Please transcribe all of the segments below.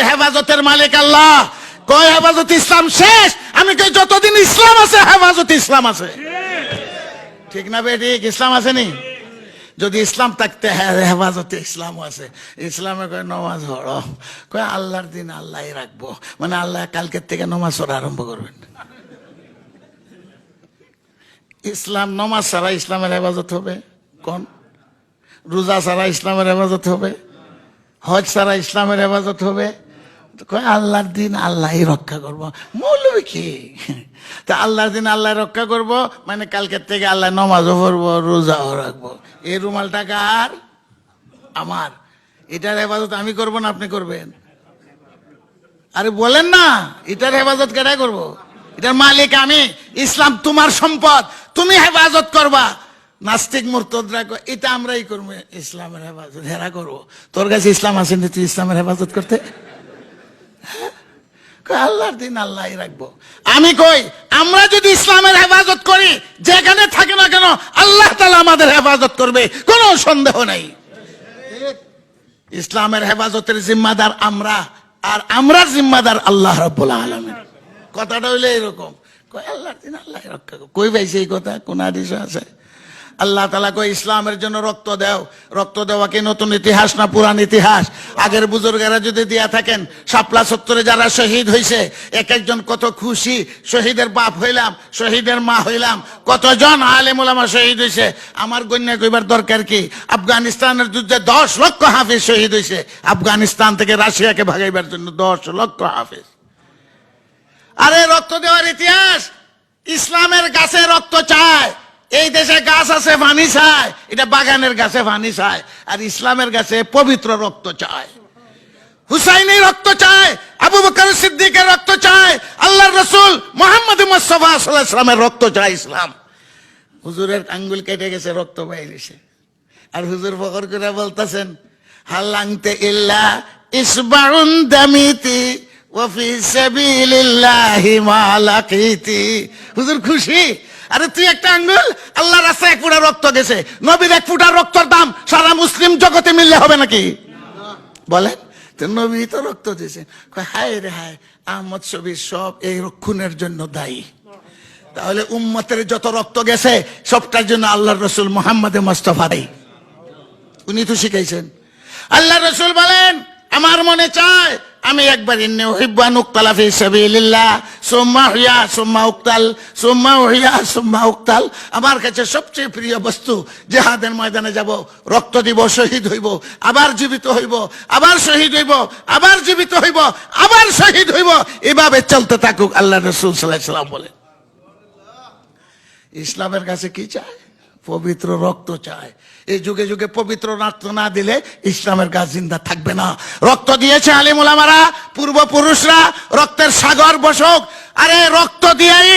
হেফাজতের মালিক আল্লাহ। কয় হেফাজত ইসলাম শেষ, আমি কই যতদিন ইসলাম আছে হেফাজত ইসলাম আছে। ঠিক না বেটি? ইসলাম আসেনি? যদি ইসলাম থাকতে হেফাজতে ইসলামও আছে। ইসলামে কয় নমাজ পড়ো, কয় আল্লাহর দিন আল্লাহ রাখবো, মানে আল্লাহ কালকের থেকে নমাজ পড়া আরম্ভ করবেন। ইসলাম নমাজ ছাড়া ইসলামের হেফাজত হবে কোন? রোজা ছাড়া ইসলামের হেফাজত হবে? হজ ছাড়া ইসলামের হেফাজত হবে? কয় আল্লাহর দিন আল্লাহই রক্ষা করবো। মৌলবি কি? তা আল্লাহর দিন আল্লাহ রক্ষা করব মানে কালকের থেকে আল্লাহ নমাজও পড়বো, রোজাও রাখবো। এই রুমালটা কার? আমার। এটার হেফাজত আমি করবো না আপনি করবেন? আরে বলেন না, এটার হেফাজত কেটে করবো? এটার মালিক আমি। ইসলাম তোমার সম্পদ, তুমি হেফাজত করবা। নাস্তিক মুরতাদরা কয় এটা আমরাই করবো, ইসলামের হেফাজত হেরা করবো। তোর কাছে ইসলাম আসেনি তুই ইসলামের হেফাজত করতে? আল্লাহর দিন আল্লাহই রাখবো। আমি কই আমরা যদি ইসলামের হেফাজত করি, যেখানে থাকে না কেন আল্লাহ তাআলা আমাদের হেফাজত করবে, কোনো সন্দেহ নেই। ইসলামের হেফাজতের জিম্মাদার আমরা, আর আমরা জিম্মাদার আল্লাহ রাব্বুল আলামিন। কথাটা হইলে এরকম, কই আল্লাহর দিন আল্লাহই রক্ষা করবে। কই পাইছে এই কথা? কোন হাদিসে আছে? আল্লাহ তাআলা কই ইসলামের জন্য রক্ত দাও। রক্ত দেওয়া কি নতুন ইতিহাস না পুরান ইতিহাস? আগের বুজুর্গেরা যদি দিয়া থাকেন, শাপলা চত্বরে যারা শহীদ হয়েছে এক একজন কত খুশি, শহীদের বাপ হইলাম, শহীদের মা হইলাম, কতজন আলেম ওলামা শহীদ হয়েছে। আমার গণ্যা কইবার দরকার কি? আফগানিস্তানের যুদ্ধে 10 লক্ষ হাফেজ শহীদ হয়েছে, আফগানিস্তান থেকে রাশিয়াকে ভাগাইবার জন্য 10 লক্ষ হাফেজ। আরে রক্ত দেওয়ার ইতিহাস। ইসলামের গাছে রক্ত চায়। এই দেশে গাছ আছে পানি চায়, এটা বাগানের গাছে পানি চায়। আর ইসলামের গাছে পবিত্র রক্ত চায়। হুসাইনের রক্ত চায়, আবু বকর সিদ্দিকের রক্ত চায়, আল্লাহর রাসূল মুহাম্মদ মুস্তাফা সাল্লাল্লাহু আলাইহি ওয়াসাল্লামের রক্ত চায় ইসলাম। হুজুরের আঙ্গুল কেটে গেছে, রক্ত বাইরেছে, আর হুজুর ফখর করে বলতেছেন হালাংতে ইল্লা ইসবাউন দামিতি ওয়া ফি সাবিলিল্লাহি মা লাকিতি। হুজুর খুশি। আরে তুই একটা আঙ্গুল, আল্লাহ রাস্তায় 1 ফোঁটা রক্ত গেছে। নবীর 1 ফোঁটা রক্তের দাম সারা মুসলিম জগতে মিললে হবে নাকি? বলেন তো, নবী তো রক্ত দিয়েছে। হায় রে হায়, আহমদ শবীর সব এই খুনের জন্য দায়ী। তাহলে উম্মতের যত রক্ত গেছে সবটার জন্য আল্লাহর রাসূল মুহাম্মদ মুস্তাফা দায়ী। উনি তো শিখাইছেন। আল্লাহর রাসূল বলেন আমার মনে চায় আমি একবার ইন্নী উহিব্বু আন উকতালা ফি সাবিলিল্লাহ সুম্মা উহিয়া সুম্মা উকতাল সুম্মা উহিয়া সুম্মা উকতাল। আমার কাছে সবচেয়ে প্রিয় বস্তু জিহাদের ময়দানে যাব, রক্ত দিব, শহীদ হইব, আবার জীবিত হইব, আবার শহীদ হইব, আবার জীবিত হইব, আবার শহীদ হইব। এভাবে চলতে থাকুক। আল্লাহর রাসূল সাল্লাল্লাহু আলাইহি ওয়াসাল্লাম বলেন ইসলামের কাছে কি চায়? পবিত্র রক্ত চায়। এই যুগে যুগে পবিত্র রক্ত না দিলে ইসলামের গাছ জিন্দা থাকবে না। রক্ত দিয়েছে আলেম ওলামারা, পূর্বপুরুষরা, রক্তের সাগর বসক। আরে রক্ত দিয়েই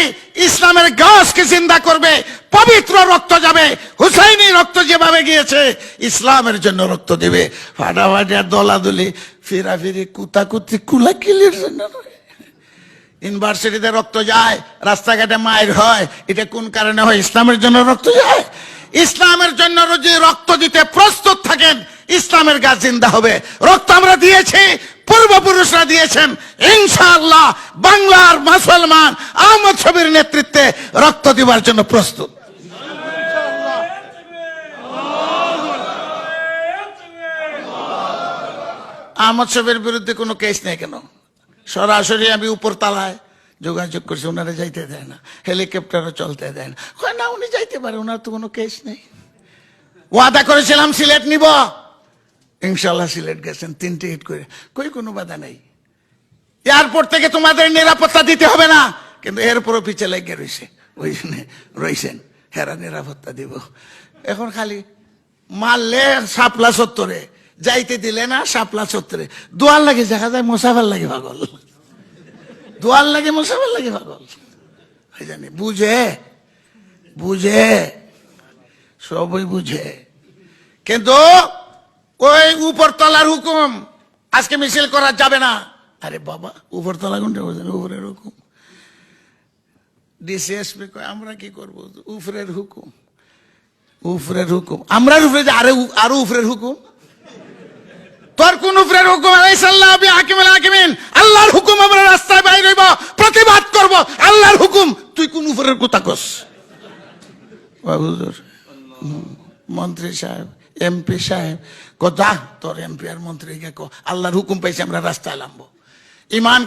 ইসলামের গাছকে জিন্দা করবে। পবিত্র রক্ত যাবে। হুসাইনি রক্ত যেভাবে গিয়েছে ইসলামের জন্য রক্ত দিবে। ফাটাফাটি আর দলাদলি, ফিরাফিরি, কুতাকুতি, কুলাকিলির জন্য। ইউনিভার্সিটিতে রক্ত যায়, রাস্তাঘাটে মায়ের হয়, এটা কোন কারণে হয়? ইসলামের জন্য রক্ত যায়। ইসলামের জন্য যদি রক্ত দিতে প্রস্তুত থাকেন ইসলামের গাছ জিন্দা হবে। রক্ত আমরা দিয়েছি, পূর্বপুরুষরা দিয়েছেন। ইনশাআল্লাহ বাংলার মুসলমান আহমদ শবীর নেতৃত্বে রক্ত দিবার জন্য প্রস্তুত। আহমদ শবীর বিরুদ্ধে কোনো কেস নেই কেন? সরাসরি আমি উপর তলায় যোগাযোগ করছি, ওনারা যাইতে দেয় না, হেলিকপ্টারও চলতে দেয় না। না উনি যাইতে পারে, ওনার তো কোনো কেস নেই। ওয়াদা করেছিলাম সিলেট নিব, ইনশাল্লাহ সিলেট গেছেন 3 টিকিট করে, কই কোনো বাধা নেই। এয়ারপোর্ট থেকে তোমাদের নিরাপত্তা দিতে হবে না, কিন্তু এরপরও পিছে লেগে রয়েছে, ওই জন্য রয়েছেন, হেরা নিরাপত্তা দিব। এখন খালি মারলে শাপলা চত্বরে, যাইতে দিলে না শাপলা চত্বরে। দোয়ার লাগে দেখা যায় মুসাফার লাগে পাগল, দোয়ার লাগে মুসাফার লাগে পাগল। জানি বুঝে বুঝে সবই বুঝে, কিন্তু ওই উপরতলার হুকুম আজকে মিছিল করা যাবে না। আরে বাবা উপরতলা কোনটা বোঝেন? উপরের হুকুম। ডিসিএসপি কয় আমরা কি করবো? উপরের হুকুম, উপরের হুকুম। আমরা উপরে আরো উপরের হুকুম। তোর কোন উপরের হুকুম? আলাইসাল্লাহ হাকিম কুফরের কথা কস হুজুর মন্ত্রী সাহেব এমপি সাহেব কথা তোর এমপি আর মন্ত্রীকে কো আল্লাহর হুকুম পাইছে আমরা রাস্তায় নামবো ইমান